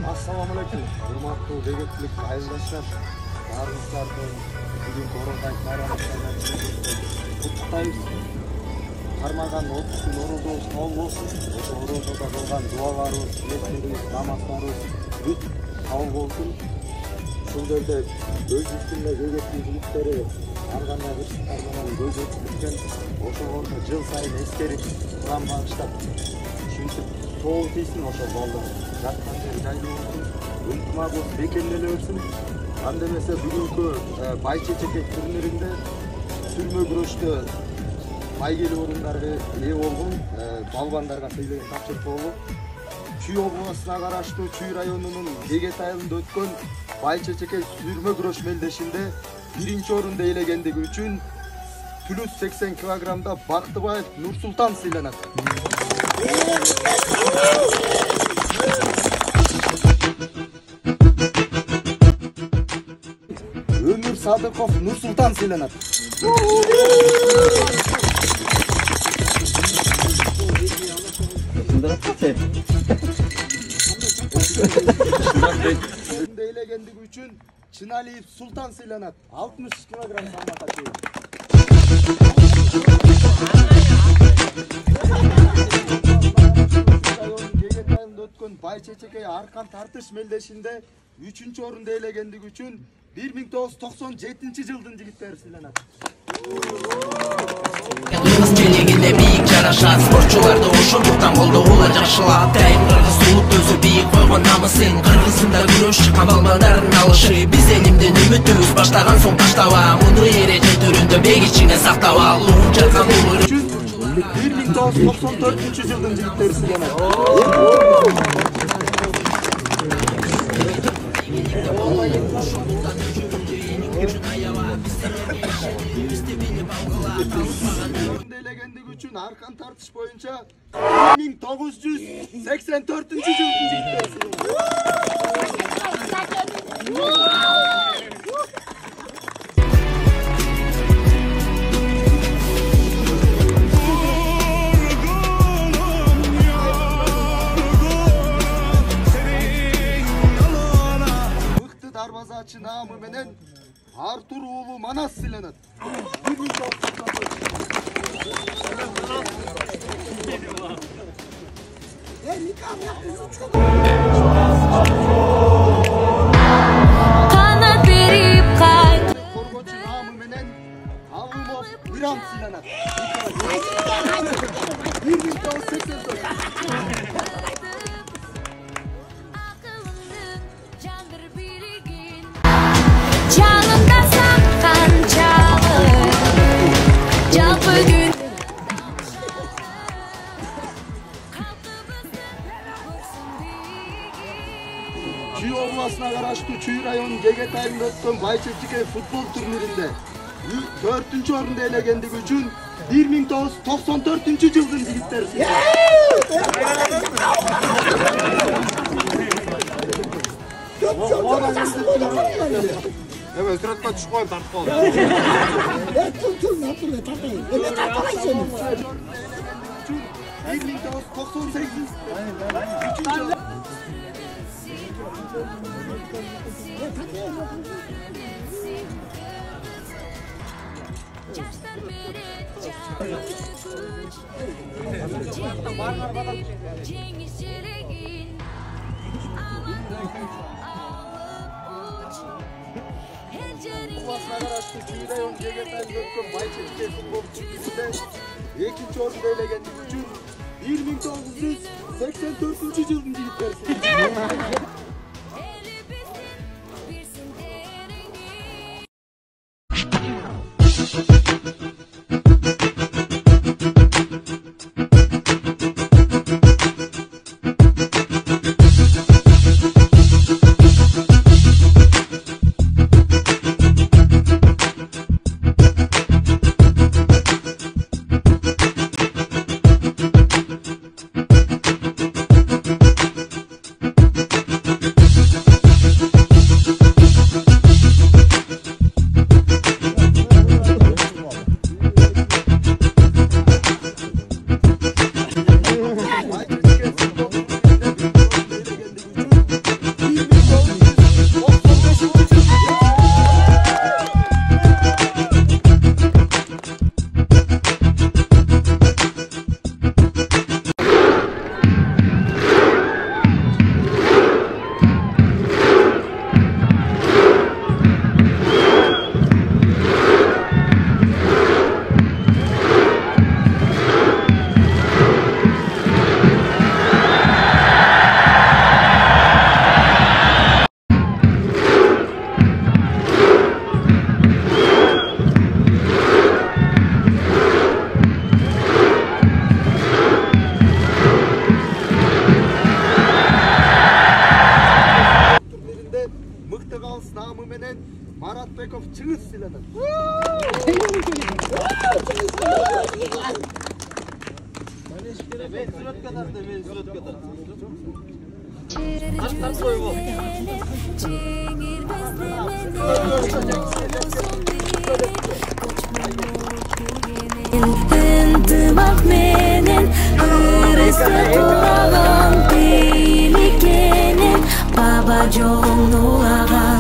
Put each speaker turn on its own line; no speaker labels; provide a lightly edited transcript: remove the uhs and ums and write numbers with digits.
Assalamualaikum. Hurmatly degetilik айылдаштар. Баарыңыздарды бүгүн Оралдай байрамына куттуктайбыз. Кармаган 30 күн оролдообуз кабыл болсун. Ошо оролдоодо кылган дуаларыбыз, тилектерибиз, намаздарыбыз бүт кабыл болсун. Ушул жерде өз үстүнө дегеттин жигиттери ар кандай кырсыктар менен көз өткөрүшкөн. Ошолорду жыл сайын эскерип, Куран багыштап, ушинтип соол тийсин ошо балдар. Жаткан жери жайлуу болсун, ынтымагыбыз бекемделе берсин. Анда эмесе бүгүнкү бай чечекек турниринде сүрмө күрөштө байгелүү орундарга ээ болгон балбандарга тейлеген тапшырык болуп, Чүй областына караштуу Чүй районунун Бегет айылында өткөн бай чечекек сүрмө күрөш мелдешинде 1-орунду ээлегендиги үчүн плюс 80 килограммда Бактыбаев Нурсултан сыйланат. Өмүр Садыков Нурсултан сыйланат. Дейлегендиги үчүн Чыналиев Султан сыйланат. 60 килограмм салмакка чейин. Бегет айылында өткөн бай чечекей аркан тартыш мелдешинде 3-орунду ээлегендиги үчүн 1997-жылдын жигиттери сыйланат.
Кыргыз желегинде бийик жарашат, спортчуларды ошондуктан колдогула жакшылап. Дайым кыргыз улут өзү бийик койгон намысын, Кыргызында күрөш чыккан балбандардын алышы. Биз элимдин үмүтүбүз баштаган соң таштаба, муну эреже түрүндө бек ичиңе сактап ал. Жаркан улуу
1994-жылдын жигиттери сыйланат. Дейлегендиги үчүн аркан тартыш боюнча 1984-жылдын жигиттери сыйланат. Дарбазачы наамы менен Артур уулу Манас сыйланат.
Канат берип кайт.
Коргочу наамы менен Алымов Иран сыйланат. 1984.
Жалында саккан жалпы күн
Чүй областына караштуу Чүй районунун Бегет айылында өткөн бай чечекей футбол турниринде 4-орунду ээлегендиги үчүн 1994-жылдын жигиттери сыйланат. Evet, suratına düşük koyup tartıp oldu.
Dur, tartmayın. Öyle tartmayın seni.
1998. Областına karıştı Çүй rayonu Beget ayılında ötkön bay çечекей futbol turnirinde 2-orundu ээлегендиги үчүн 1984-жылдын жигиттери сыйланат. менен Маратбеков чыгыс сыйланат. Мен сүрөткө тартты, мен сүрөткө тартты. Артан койгон.
Ынтымак менен ырыста турган бийлик энен баба жолун улаган